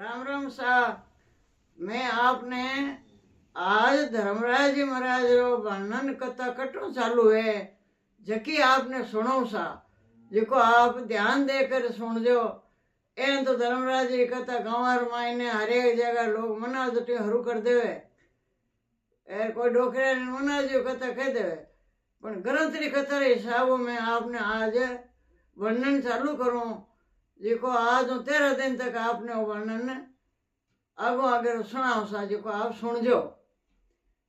राम राम साहब। मैं आपने आज धर्मराज जी महाराज रो वर्णन कथा कटो चालू है जकी आपने सुनो सा जिको आप ध्यान देकर सुन जो। एन तो धर्मराज जी कथा गांव मायने हरेक जगह लोग मना दटे हरू कर देवे। एर कोई डोकरे मना जो कथा कह देवे पण ग्रंथ री कथा रे हिसाब में आपने आज वर्णन चालू करूं जिको आज 13 दिन तक आपने वो वर्णन आगो आगे सुनाओ सा जिको आप सुनजो।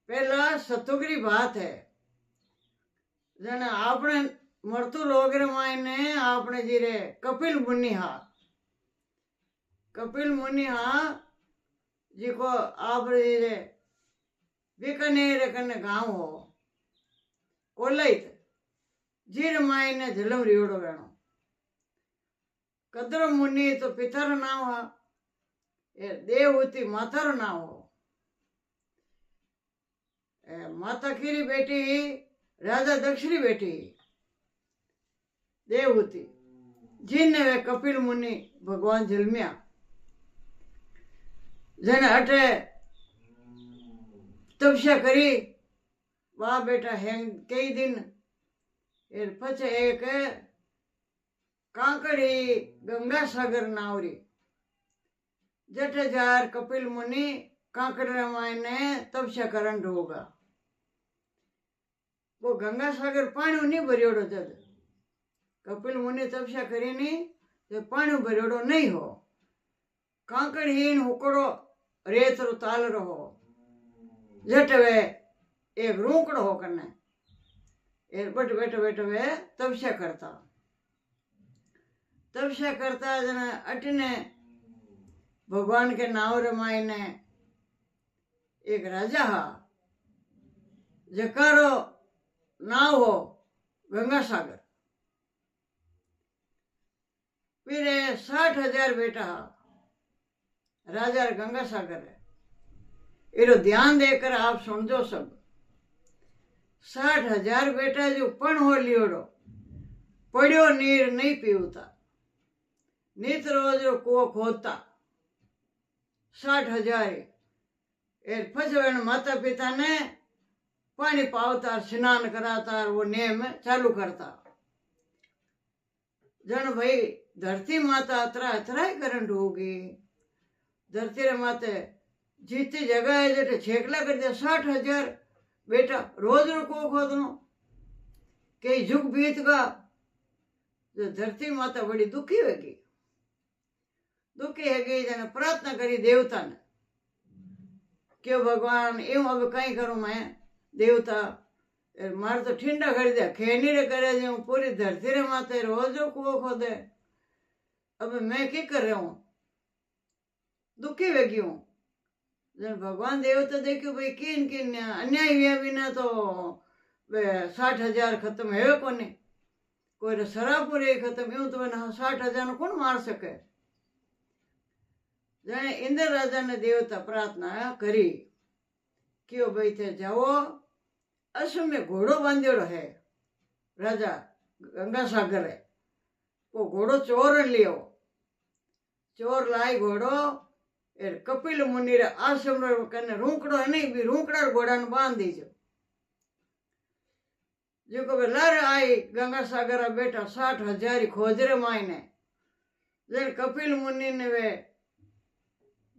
पहला सतुगरी बात है जने आपने मरतु लोग रे मायने आपने जी रे कपिल मुनि हा जिको आप जी रे बीकानेर कने गांव हो कोलाइत जीर मायने झलम रियोड़ो वेणो। कद्र मुनि तो पितर नाम हा देवहूति माता रो नाम हो। माता की बेटी राजा दक्ष री बेटी देवहूति जिनने वे कपिल मुनि भगवान जन्म्या जने अटे तपस्या करी वा बेटा हेंग कई दिन पछे एक कांकड़ी गंगा सागर नावरी जटे जार कपिल मुनि कांकड़ मायने तपस्या करन होगा। वो गंगा सागर पानी नहीं भरियोड़ो जद कपिल मुनि तपस्या करी नहीं तो पानी भरियोड़ो नहीं हो। कांकड़ हीन हुकड़ो रेत रो ताल रहो जट वे एक रूकड़ो हो कने बट बैठे बैठे वे तपस्या करता जना अटने भगवान के नाव रे मायने एक राजा हा जकारो नाव हो गंगा सागर। फिर 60,000 बेटा हा राजा गंगा सागर है। इरो ध्यान देकर आप समझो सब। 60,000 बेटा जो पण हो लियोड़ो पड़ियो नीर नहीं पीवता नित रोज कुओ खोदता 60,000 फसवेण माता पिता ने पानी पावता स्नान कराता वो नेम चालू करता। जन भाई धरती माता अतरा ही करंट होगी धरती रे माते जीती जगह है जेटे छेकला कर दिया 60,000 बेटा रोज रो को खोदनो कई जुग बीत गा जो धरती माता बड़ी दुखी होगी जने प्रार्थना करी देवता ने क्यों भगवान एवं अब कहीं करूं मैं देवता मार तो ठिंडा कर दिया खेनी रे करे जो पूरी धरती रे माते रोज रो कुओ खोदे अब मैं क्या कर रहा हूं दुखी वेगी हूं। जन भगवान देवता देखियो भाई किन किन अन्याय हुआ बिना तो 60,000 खत्म है कोने कोई शराबपुरी खत्म यूं तो 60,000 कौन मार सके। जने इंद्र राजा ने देवता प्रार्थना करी क्यों भाई थे जाओ असम में घोड़ो बांधेड़ो है राजा गंगा सागर है वो घोड़ो चोर लियो चोर लाई घोड़ो कपिल मुनि रे आश्रम रे कने रूकड़ो है नहीं भी रूकड़ा घोड़ा ने बांध दीजो जो को लर आई गंगा सागर बेटा 60,000 खोजरे मायने जन कपिल मुनि ने वे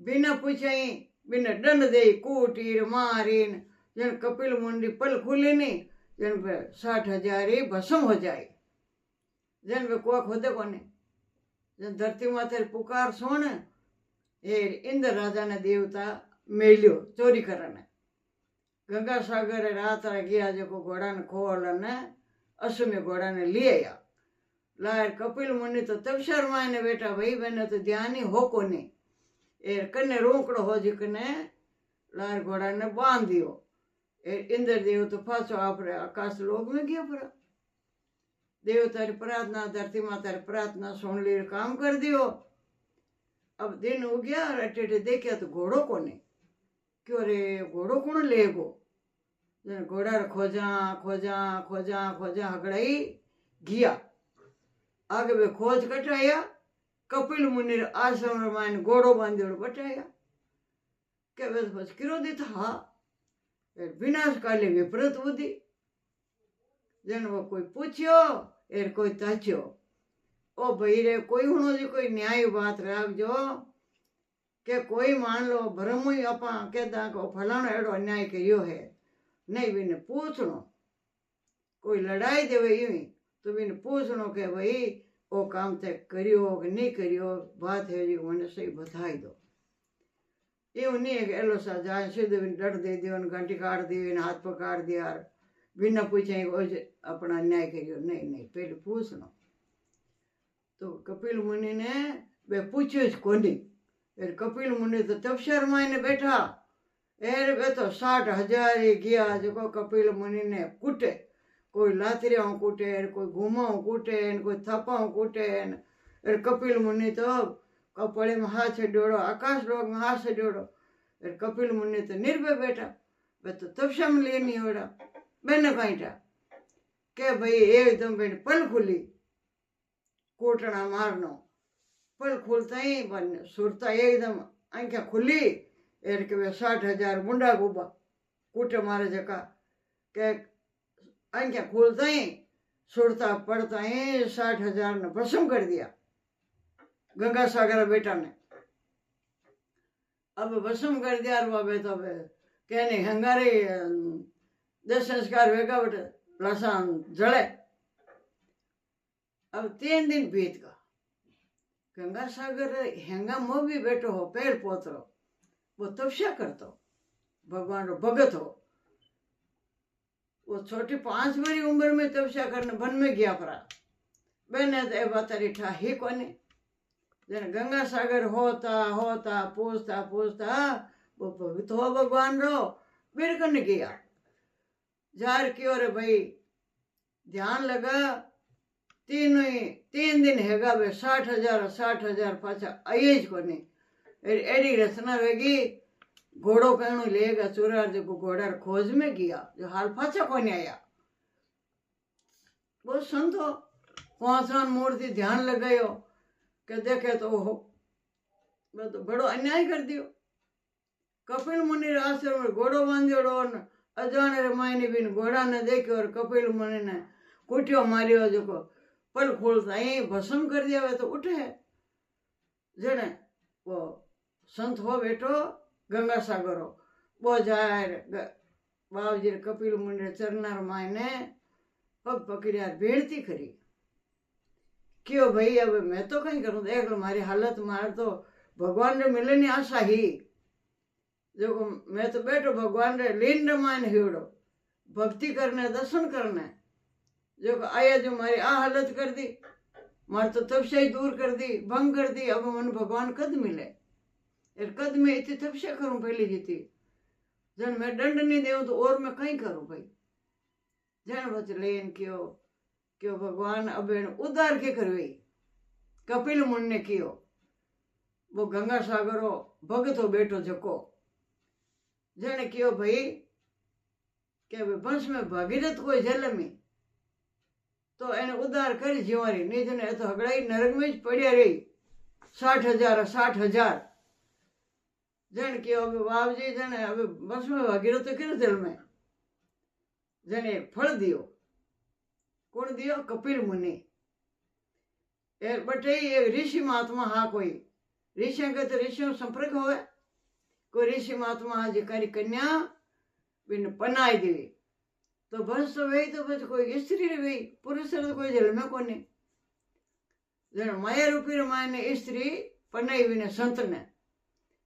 बिना पूछे बिना दंड दे कूटीर मारीन जन कपिल मुनि पल खुली नहीं जन पे 60,000 भस्म हो जाए जन वे कुआ खोदे कोने जन धरती माथे पुकार सुन इंद्र राजा ने देवता मेलियो चोरी करने गंगा सागर रात गया जो घोड़ा ने खोल ने असुमी घोड़ा ने ले आया लायर कपिल मुनि तो तपस्या मायने बेटा भाई बहने तो ध्यान ही हो को नहीं कन्ने रोकड़ो हो जिकने लायर घोड़ा ने बांध दियो इंद्र देव तो फासो आप आकाश लोग में गया पर देवता री प्रार्थना धरती माता री प्रार्थना सुन ली काम कर दियो। अब दिन हो गया अटे देखिया तो घोड़ो को नहीं क्यों रे घोड़ो कौन लेगो घोड़ा खोजा खोजा खोजा खोजा हगड़ाई गया आगे वे खोज कटाया कपिल मुनि आश्रम में घोड़ो बांधो बचाया के बस किरो दी था विनाश काले विपरीत बुद्धि जन वो कोई पूछ्यो एर कोई ताच्यो ओ भाई रे कोई हुनो जी कोई न्याय बात राखजो के कोई मान लो भरम ही अपा कहता को फलाणो एड़ो अन्याय करियो है नहीं बिने पूछनो कोई लड़ाई देवे यूं तो बिने पूछनो के भाई वो काम ते करियो कि नहीं करियो बात है जी मैंने सही बताई दो એવું નહીં કે એલો સા જાય સીધું ડર દઈ દો ઘંટી કાઢ દી હાથ પકડ દિયા बिना पूछे अपना न्याय करियो नहीं नहीं पहले पूछनो तो कपिल मुनि ने वे पूछ्यो ज कोनी कपिल मुनि तो तपस्या मायने बैठा एर वे तो 60,000 गया जो कपिल मुनि ने कूटे कोई लातरिया कूटे कोई घूमाओ कूटे कोई थपाओ कूटे कपिल मुनि तो कपड़े में हाथ से डोड़ो आकाश लोग में हाथ से डोड़ो कपिल मुनि तो निर्भय बैठा वे तो तपस्या में लेनी ओड़ा मैंने कांटा के भाई एकदम बेन पल खुली कोटना मारनो पल खुलता ही बन सुरता एकदम आंखें खुली एर के वे 60,000 मुंडा गुबा कूटे मारे जका के आंखें खुलता ही सुरता पड़ता ही 60,000 ने भस्म कर दिया गंगा सागर बेटा ने अब भस्म कर दिया बाबे तो कहने हंगारे 10 संस्कार वेगा बटे लसान जड़े अब 3 दिन बीत गया गंगा सागर हेंगा मो भी बैठो हो पेड़ पोतरो वो तपस्या करतो भगवान रो भगत हो वो छोटी 5 बड़ी उम्र में तपस्या करने वन में गया परा बने तो ए बातारी ठा ही कोने जन गंगा सागर होता होता पूछता पूछता वो भगत हो भगवान रो बिर करने गया जार की ओर भाई ध्यान लगा 3 दिन हैगा वे 60,000 पाछा आई को नहीं एडी रचना वेगी घोड़ो कहणु लेगा चुरार जो घोड़ा खोज में गया जो हाल पाछा को नहीं आया वो संतो 5 मूर्ति ध्यान लगायो के देखे तो हो मैं तो बड़ो अन्याय कर दियो कपिल मुनि आश्रम में घोड़ो बांधोड़ो अजाने रे मायने बिन घोड़ा ने देखो और कपिल मुनि ने कुटियो मारियो जो को पल खोलता ही भस्म कर दिया वे तो उठे जने वो संत हो बैठो गंगा सागरो वो जाए बाबूजी कपिल मुनि चरनार मायने पग पकड़िया बेड़ती करी क्यों भाई अब मैं तो कहीं करूं देख लो मारी हालत मार तो भगवान ने मिले नहीं आशा ही जो मैं तो बैठो भगवान रे लीन मान हिड़ो भक्ति करने दर्शन करने जो आया जो मारी आ हालत कर दी मार तो तपस्या ही दूर कर दी भंग कर दी अब मन भगवान कद मिले कद में इतनी तपस्या करूं पहले जीती जन मैं दंड नहीं देऊं तो और मैं कहीं करूं भाई जन बच लेन क्यों भगवान अब उद्धार के करवे कपिल मुनि ने कियो वो गंगा सागरो भगत हो बैठो जको जने कियो भाई के वंश में भागीरथ कोई जल में तो एने उद्धार करी जीवारी नहीं जने तो हगड़ाई नरक में पड़िया रही 60,000 जन कियो अब बाबूजी जने अब वंश में भागीरथ तो किरो जल में जने फल दियो कौन दियो कपिल मुनि बटे एक ऋषि महात्मा हाँ कोई ऋषि के तो ऋषि संपर्क होवे कोई ऋषि महात्मा हाँ जी कन्या बिन पनाई देवी तो बस तो वही तो बस कोई स्त्री रही पुरुष तो कोई जल में कोने जन माया रूपी मायने स्त्री पनाई बिने संत ने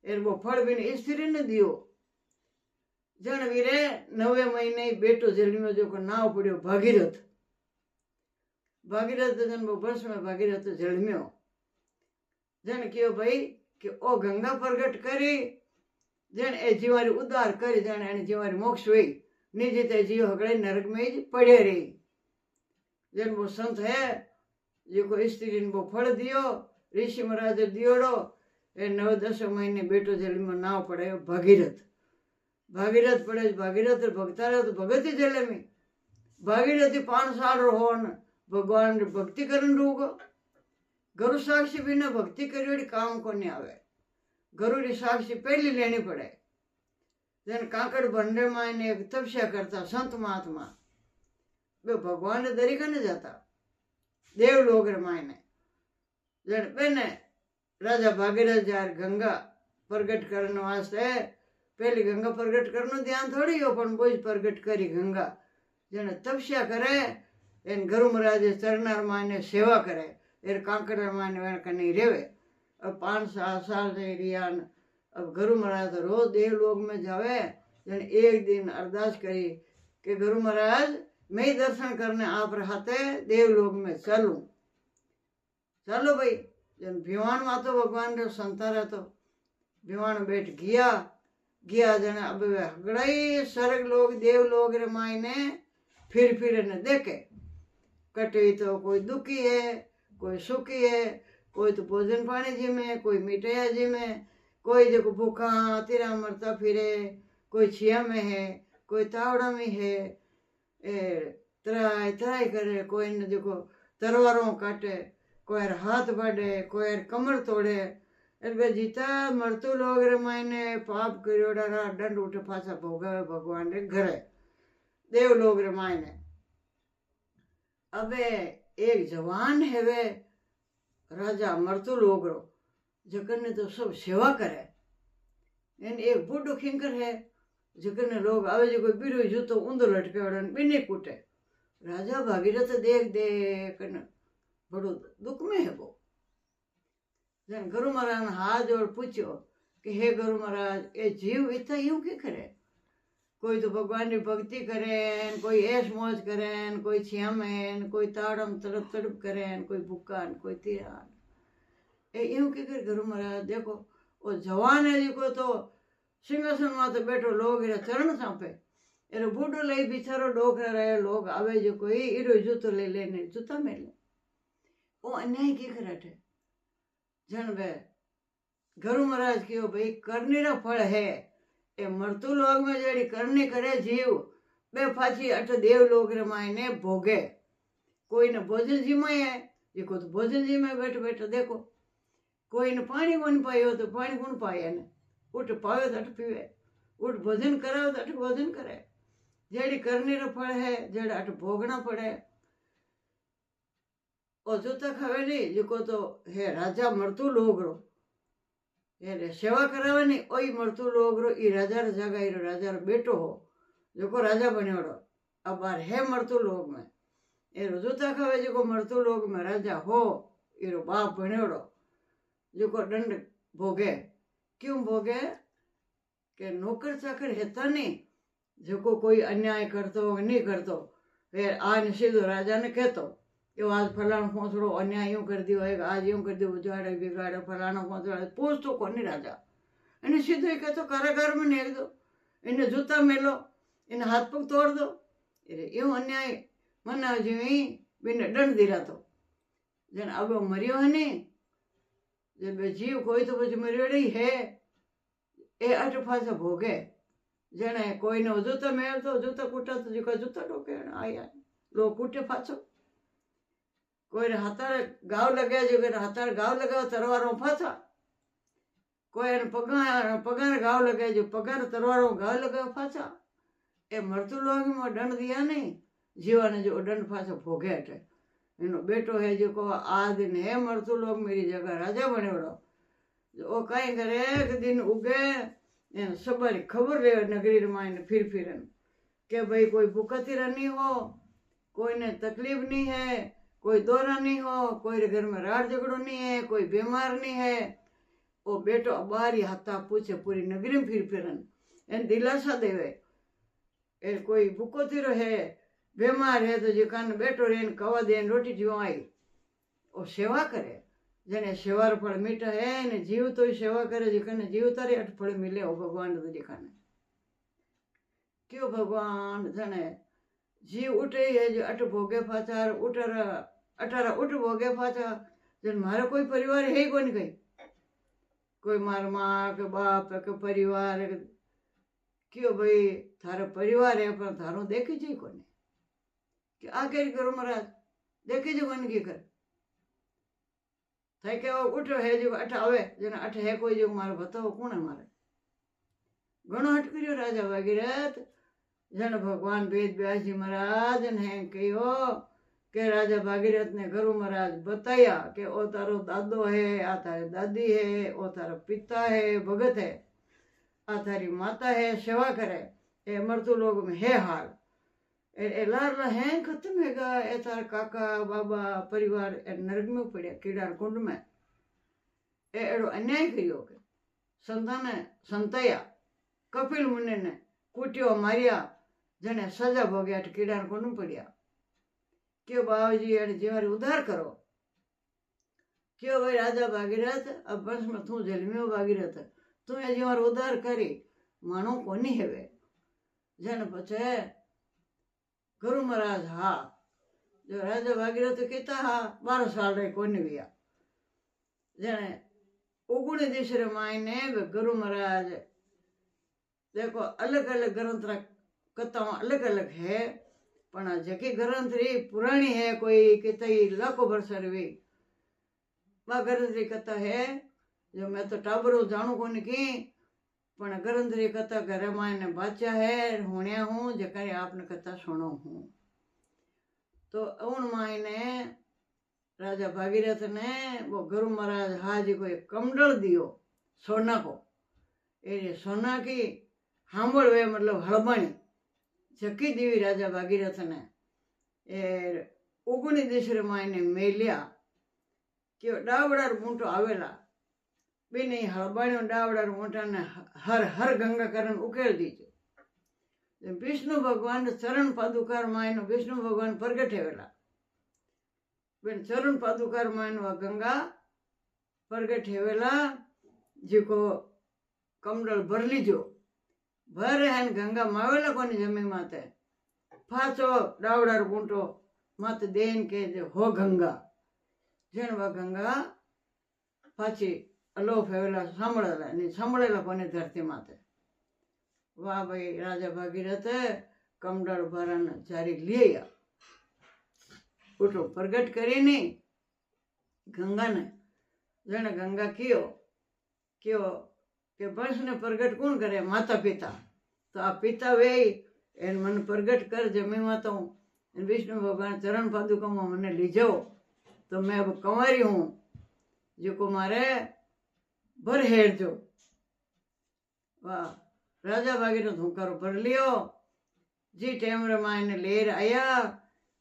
एर वो फल बिने स्त्री ने दियो जन वीरे 9 महीने बेटो जल में जो को नाव पड़ियो भागीरथ जन वो बस में भागीरथ जल में जन कियो भाई कि ओ गंगा प्रगट करी जन ए जीवारी उद्धार करी जन एने जीवारी मोक्ष हुई निजी ते जीव हगड़े नरक में ही पड़े रही जन वो संत है जो को स्त्री ने वो फल दियो ऋषि महाराज दियोड़ो ए 9-10 महीने बेटो जल में नाव पड़े भागीरथ पड़े भागीरथ भक्ता रहे तो भगत ही जल में भागीरथी 5 साल रहो न भगवान भक्ति करन रोगो गुरु साक्षी बिना भक्ति करी काम को नहीं आवे। गुरु री साक्षी पहली लेनी पड़े। जन काकड़ बंडे मायने एक तपस्या करता संत महात्मा वे भगवान ने दरी करने जाता देव लोग मायने जन पहने राजा भागीरथ जार गंगा प्रगट करने वास्ते पहली गंगा प्रगट करने ध्यान थोड़ी हो पण बोझ प्रगट करी गंगा जन तपस्या करे इन गुरु महाराज चरणार मायने सेवा करे एर काकड़ मायने वे कहीं रेवे। अब 5-7 साल से रियान अब गुरु महाराज रोज देवलोक में जावे जन एक दिन अरदास करी कि गुरु महाराज मैं दर्शन करने आप रहते देवलोक में चलूं। चलो भाई जन भिवान में तो भगवान रे संता रहे तो भिवान बैठ गया जन अब हगड़ाई सर्ग लोग देवलोक रे मायने फिर ने देखे कटे तो कोई दुखी है कोई सुखी है कोई तो भोजन पानी जी में कोई मिठाइया जी में कोई जो भूखा तिरा मरता फिरे कोई छिया में है कोई तावड़ा में है तराई तराई करे कोई ने देखो तरवारों काटे कोई हाथ बाढ़े कोई कमर तोड़े એટલે જીતા મરતું લોગ રે માયને પાપ કર્યોડા દંડ ઉઠે પાછા ભોગવે ભગવાન રે ઘરે દેવ લોગ રે માયને। अबे एक जवान है वे राजा मरतु लोग रो जगन ने तो सब सेवा करे इन एक बूढ़ो खिंकर है जगन ने लोग आवे जो कोई बीरो जूतो ऊंधो लटके वड़न बिने कूटे राजा भागीरथ देख देख बड़ो दुख में है वो जन गुरु महाराज ने हाथ जोड़ पूछो कि हे गुरु महाराज ये जीव इतना यूं क्यों करे कोई तो भगवान की भक्ति करें कोई ऐश मौज करें कोई छियामें कोई ताड़म तड़प तड़प करें कोई भूकान कोई तिरान यूं क्यों करे गुरु महाराज देखो वो जवान है जिको तो सिंहासन में तो बैठो लोग चरण सांपे एरो बूढ़ो लई बिचारो डोकरा रहे लोग आवे जो कोई इरो जूतो ले लेने जूता में ले वो अन्याय की करे जन वे गुरु महाराज की भाई करनी रा फल है ए मरतु लोग में जेड़ी करनी करे जीव बे पाछी अठ देव लोग रे मायने भोगे कोई ने भोजन जी में है जिको तो भोजन जी में बैठ बैठ देखो कोई ने पानी कौन पायो तो पानी कौन पाए ने उठ पावे तो अठ पीवे उठ भोजन कराओ तो अठ भोजन करे जेड़ी करनी रो फल है जेड़ा अठ भोगना पड़े और जूता खावेली जिको तो हे राजा मरतु लोग रो ये सेवा करावे नहीं ओई मरतु लोग रो ई राजा रा जगह ई राजा रो बेटो हो जो राजा बन्योड़ो अब बार है मरतु लोग में ए जूता खावे जो मरतु लोग में राजा हो ई बाप बन्योड़ो जो दंड भोगे क्यों भोगे के नौकर चाकर हेता नहीं जो कोई अन्याय करतो नहीं करतो फिर आज सीधो राजा ने कहतो कि आज फलाणो पहुंचड़ो अन्याय यूं कर दियो आज यूं कर दियो उजाड़े बिगाड़े फलाणो पहुंचड़ो पूछतो कोनी राजा इन्हें सीधो ही कहतो कारागार में नेक दो इन्हें जूता मेलो इन्हें हाथ पग तोड़ दो यूं अन्याय मना जीवी बिने दंड दिला तो जन अब मरियो है नहीं जब जीव कोई तो बच मरियोड़ी है ए अठ फासा भोगे जने कोई ने जूता मेल तो जूता कूटा तो जो जूता डोके आया लोग कूटे फाचो कोई हाथार गाव लगे जो हाथार गाव लगे तरवारों फाचा कोई पगार गाव लगे जो पगार तरवारों गाव लगे फाचा ए मरतु लोग में दंड दिया नहीं जीवा ने जो दंड फाचा भोगे हटे इनो बेटो है जो को आज दिन है मरतु लोग मेरी जगह राजा बने वो कहीं करे एक दिन उगे सबरी खबर रहे नगरी मायने फिर के भाई कोई भूखा नहीं हो कोई ने तकलीफ नहीं है कोई दौरा नहीं हो कोई घर में राड़ झगड़ो नहीं है कोई बीमार नहीं है वो बेटो बारी हाथा पूछे पूरी नगरी में फिरन एन दिलासा देवे ए कोई भूखो थीरो है बीमार है तो जिकान बेटो रेन कवा दे रोटी जो आई वो सेवा करे जने सेवा फल मीठा है ने जीव तो सेवा करे जिकाने जीव तारे अठ फल मिले हो भगवान तो जिकाने क्यों भगवान जने जीव उठे है जो अठ भोगे फाचार अठारह उठ भोगे फाचा जन मारो कोई परिवार है ही कोनी कहीं कोई मार माँ के बाप के परिवार क्यों भाई थारा परिवार है पर थारो देखे जी कोनी कि आखिर करो महाराज देखे जो कोनी की कर થઈ કે ઉઠ્યો હે જો અઠ આવે જેને અઠ હે કોઈ જો મારે બતાવો કોણે મારે ઘણો હટ કર્યો રાજા ભાગીરથ જણ ભગવાન વેદ વ્યાસજી મહારાજ ને હે કહ્યો કે રાજા ભાગીરથ ને ગુરુ મહારાજ બતાયા કે ઓ તારો દાદો હે આ તારી દાદી હે ઓ તારા પિતા હે ભગત હે આ તારી માતા હે સેવા કરે એ मृत्यु लोक में है हाल ए लारला है खत्म हैगा ए तार काका बाबा परिवार ए नरक में पड़े कीड़ार कुंड में ए एड़ो अन्याय करियो के संताने संतया कपिल मुनि ने कूट्यो मारिया जने सजा भोग्या कीड़ार कुंड में पड़िया क्यों बाबूजी एड़े जीवारी उद्धार करो क्यों भाई राजा भागीरथ अब वंश में तू जन्मियो भागीरथ तू ए जीवार उद्धार करी मानो कोनी हेवे जन पछे गुरु महाराज हाँ जो राजा भागीरथ कहता हाँ 12 साल रे कोनी विया जने 19 रे मायने गुरु महाराज देखो अलग अलग ग्रंथ कथाओं अलग अलग है पण जकी ग्रंथ री पुरानी है कोई कहता लाखों वर्ष री वा ग्रंथ री कथा है जो मैं तो टाबरो जानू कोनी की पण ग्रंथ री कथा के रामायण बाचा है होण्या हूँ जकर आपने कथा सुनो हूँ तो उन मायने राजा भागीरथ ने वो गुरु महाराज हाजी को एक कमंडल दियो सोना को ये सोना की हांबड़ वे मतलब हड़बणी जकी देवी राजा भागीरथ ने ए 19 मायने मेलिया कि डावड़ा मूठो आवेला बेने हड़बाणियों डावड़ा मोटा ने हर हर गंगा करण उकेल दीजो विष्णु भगवान चरण पादुकार मायनो विष्णु भगवान प्रगट हेवेला बेन चरण पादुकार मायनो गंगा प्रगट हेवेला जीको कमंडल भर लीजो भर है गंगा मावेला कोनी जमी माते फाचो डावड़ा मोटो मत देन के हो गंगा जेन वा गंगा पाची अलोप हेवेला सांभळेला कोने धरती माते वाह भाई राजा भागीरथ कमंडल भरन जारी लिया उठो प्रगट करी नहीं गंगा ने जने गंगा कियो क्यों के वंश ने प्रगट कौन करे माता पिता तो आ पिता वे एन मन प्रगट कर जमी माता हूँ विष्णु भगवान चरण पादुका में मने ली जाओ तो मैं अब कंवारी हूँ जो को मारे भर हेरजो वाह राजा भागीरथ हुंकारो भर लियो जी टाइम रे मायने लेर आया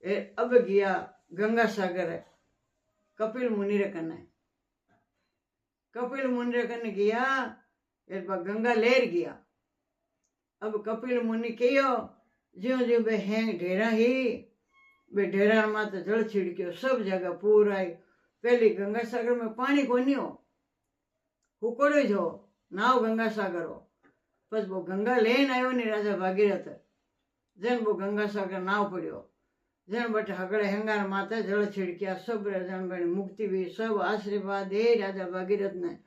ए अब गया गंगा सागर कपिल मुनि रे कने गया ए गंगा लेर गया अब कपिल मुनि कहो ज्यो ज्यो बे हैंग ढेरा ही बे ढेरा माते जल छिड़क्यो सब जगह पूर आई पहली गंगा सागर में पानी कोनी हो हुकोड़ो जो नाव गंगा सागर हो बस वो गंगा लेन आयो नहीं राजा भागीरथ जन वो गंगा सागर नाव पड़ियो जन बट हगड़े हंगार माता जल छिड़किया सब जन बने मुक्ति भी सब आशीर्वाद दे राजा भागीरथ ने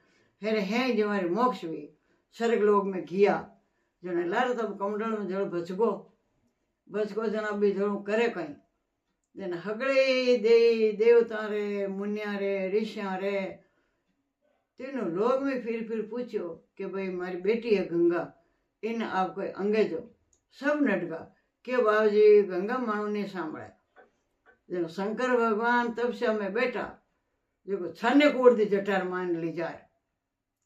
हेरे हैं जमारी मोक्ष भी स्वर्ग लोक में किया जने लार तब कमंडल में जल बचको जना भी जल करे कहीं जन हगड़े देवता रे मुनिया रे ऋषिया रे तीनों लोग में फिर पूछो कि भाई मारी बेटी है गंगा इन आप कोई अंगेजो सब नटगा के बाबूजी गंगा मानो नहीं सांभळे जब शंकर भगवान तपस्या में बैठा जो छाने कोड़ दी जटार मान ली जाए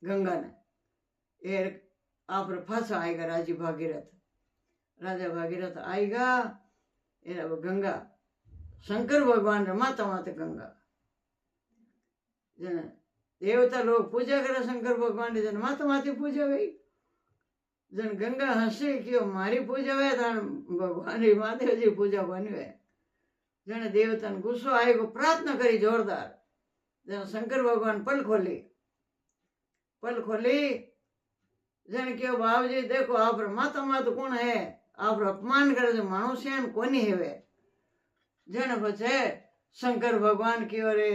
गंगा ने ये आप फांसा आएगा राजा भागीरथ आएगा ये अब गंगा शंकर भगवान माता माता गंगा जन देवता लोग पूजा करे शंकर भगवान जन माता माती पूजा गई जन गंगा हंसे क्यों मारी पूजा हुए भगवान महादेव जी पूजा बनी हुए जन देवता ने गुस्सो आएगो प्रार्थना करी जोरदार जन शंकर भगवान पल खोली जन क्यों बाबू जी देखो आप माता माता कौन है आप अपमान करे जो मनुष्य कोनी हेवे जन बचे शंकर भगवान की ओरे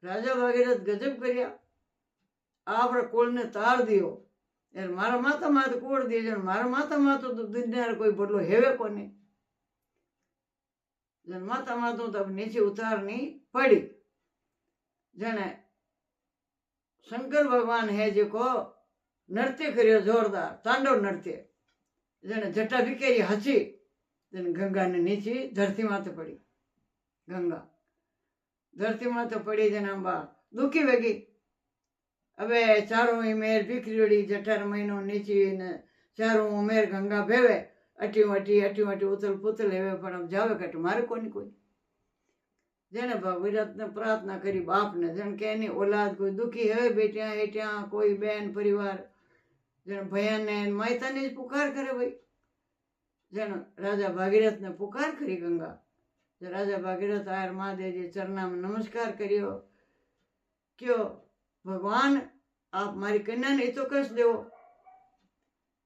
राजा भागीरथ गजब करिया आप कुल ने तार दियो यार मारा माता मात कोड़ दिए जन मारा माता मातो तो दुनिया कोई बदलो हेवे कोनी जन माता मातो तब नीचे उतारनी पड़ी जने शंकर भगवान है जेको नृत्य करियो जोरदार तांडव नृत्य जने जटा बिखेरी हसी जने गंगा ने नीचे धरती माते पड़ी गंगा धरती माते पड़ी जने अंबा दुखी वेगी अबे चारों मेर बिखरी जठार महीनो नीचे ने चारों मेर गंगा भेवे अटी मटी उथल पुथल हेवे पण अब जावे कट मारे कोनी कोई जेने भगवत ने प्रार्थना करी बाप ने जन के एनी औलाद कोई दुखी है बेटिया हेटिया कोई बहन परिवार जन भैया ने मायता ने पुकार करे भाई जन राजा भागीरथ ने पुकार करी गंगा राजा भागीरथ आयर महादेव जी चरणा में नमस्कार करियो क्यों भगवान आप मारी कन्या ने तो कस दो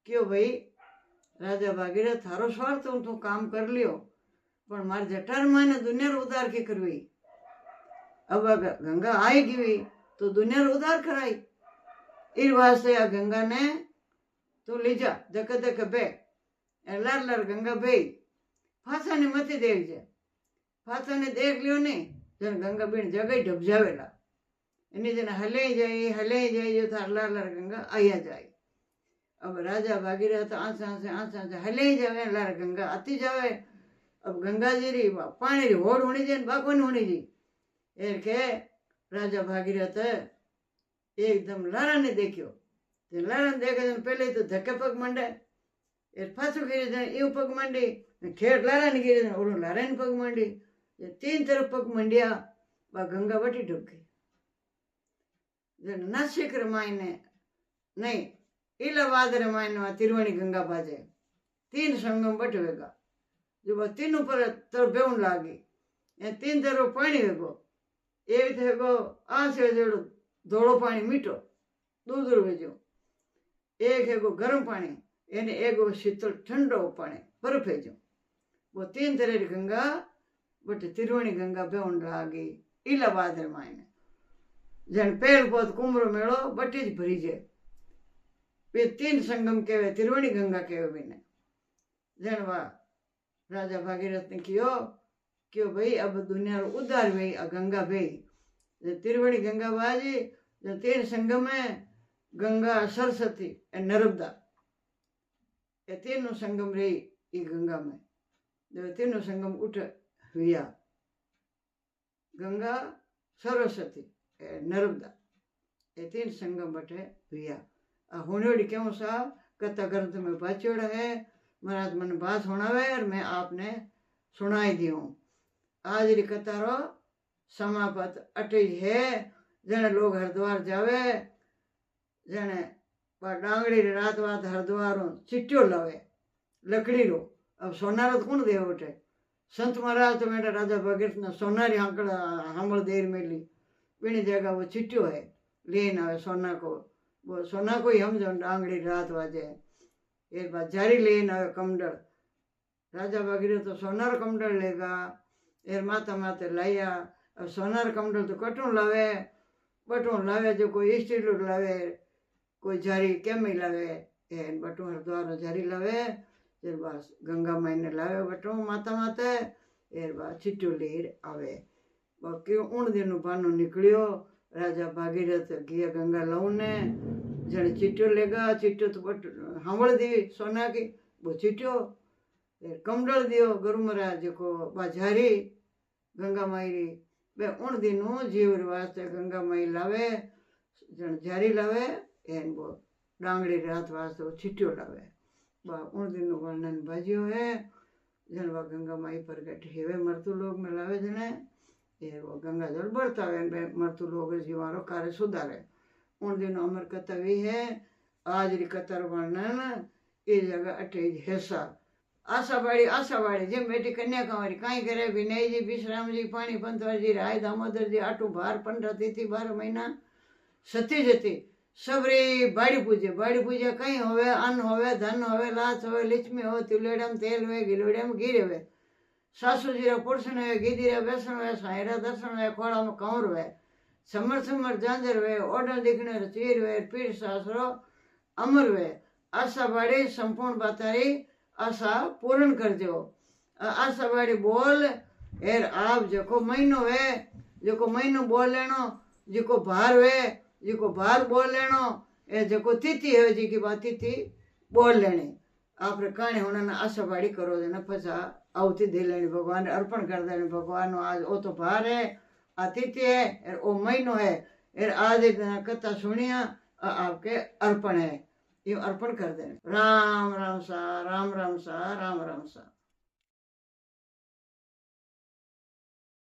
क्यों भाई राजा भागीरथ थारो स्वार्थ तो काम कर लियो पर मार जटार माने दुनिया उद्धार के करवी अब गंगा आएगी भी तो दुनिया उद्धार कराई इस वास्ते आ गंगा ने तो ले जा धक धक बे लार लार गंगा बे फासा ने मती देख जा फासा ने देख लियो ने जन गंगा बेन जगह ढब जावेला एनी जन हले जाए जो थार लार लार गंगा आया जाए अब राजा भागीरथ आंसा से हले जावे लार गंगा आती जावे अब गंगा जी री पानी री होड़ होनी जी बाको नहीं होनी जी एर के राजा भागीरथ एकदम लारा ने देखियो लारा ने देखे पहले तो धक्के पग मंडे एर फासो गिरी जन यू पग मंडी ठेठ लारा ने गिरी जन लारा ने पग मंडी तीन तरफ पग मंडिया बा गंगा बटी डूब गई जन नासिक रमायने नहीं इलाहाबाद रामायण में तिरुवणी गंगा बाजे तीन संगम बटवेगा जो तीनों पर तरफ बेउन लागी तीन तरफ पानी वेगो एक थेगो आ से जोड़ो धोड़ो पानी मीठो दूध वेजो एक है गरम पानी एने एक शीतल ठंडो पानी बर्फ भेजो वो तीन तरह की गंगा बट तिरुवणी गंगा बेउन लागी इलाहाबाद रामायण जन पेड़ पौध कुंभरो मेड़ो बटी भरी जाए वे तीन संगम केवे तिरुवणी गंगा केवे बिने जन वा राजा भागीरथ ने क्यों भाई अब दुनिया उद्धार हुई गंगा भाई तिरुवणी गंगा बाजी जो तीन संगम है गंगा सरस्वती ए नर्मदा ये तीनों संगम रही ये गंगा में जो तीनों संगम उठ हुआ गंगा सरस्वती ए नर्मदा ये तीन संगम बटे हुआ होने क्यों सा कथा ग्रंथ में बाचोड़ा है महाराज मन बात सुनावे और मैं आपने सुनाई दी हूँ आज री कथा रो समापत अटैच है जने लोग हरिद्वार जावे जने डांगड़ी रात वात हरिद्वार चिट्टियो लावे लकड़ी रो अब सोनार कौन दे उठे संत महाराज तो मेरा राजा भगीरथ ने सोनारी आंकड़ा हमल देर मिली बिनी जगह वो चिट्टियो है लेन आवे सोना को वो सोना को ही हम जो डांगड़ी रात वाजे एक बार जारी लेन आवे कमंडल राजा भगीरथ तो सोनार कमंडल लेगा एर माता माते लाया अब सोनार कमंडल तो कटू लावे बटू लावे जो कोई स्टील लावे कोई जारी केमी लावे एन बटू हरिद्वार जारी लावे एर बार गंगा माई ने लावे बटू माता माते एर बार चिट्टू लेर आवे बाकी उन दिनों बानो निकलियो राजा भागीरथ गया गंगा लाऊ ने जन चिट्टो लेगा चिट्टो तो बट हमल दी सोना की वो चिट्टो कमडल दियो गुरु महाराज को बाजारी गंगा माई री बे उन दिनों जीव वास्ते गंगा माई लावे जन जारी लावे एन वो डांगड़ी रात वास्ते वो चिट्टो लावे बा उन दिनों वर्णन बाजियो है जन वा गंगा माई प्रगट हेवे मृत्यु लोग में लावे जने ये वो गंगा जल बढ़ता है मृत्यु लोग जीवारो कार्य सुधारे उन दिनों अमर कथा भी है आज री कथा वर्णन ये जगह अटैच हैसा आशावाड़ी जेम बेटी कन्याकुमारी कहीं करे विनय जी विश्राम जी पानी पंतवर जी राय दामोदर जी आटू भार 15 तिथि 12 महीना सती जती सबरी बाड़ी पूजे कहीं होवे अन्न होवे धन होवे लाच होवे लिचमी हो तिलेड़म तेल हुए गिलोड़म गिर हुए सासू जी रा पुरुषन हुए गीदी रा बेसन हुए सायरा दर्शन हुए खोड़ा में कंवर हुए समर जांजर हुए ओडल दिखने चीर हुए पीठ सासरो अमर हुए आशा बाड़ी संपूर्ण बातारी आशा पूर्ण कर दो आशा बाड़ी बोल एर आप जो महीनो है जो महीनो बोल लेनो जिको भार वे जिको भार बोल लेनो ए जको तिथि है जी की बात तिथि बोल लेनी आपरे काणे होना आशावाड़ी करो देना पछा आहुति दे लेनी भगवान ने अर्पण कर देनी भगवान आज ओ तो भार है आ तिथि है ओ महीनो है आज कथा सुनिया आपके अर्पण है ये अर्पण कर देने राम राम सा राम राम सा राम राम सा।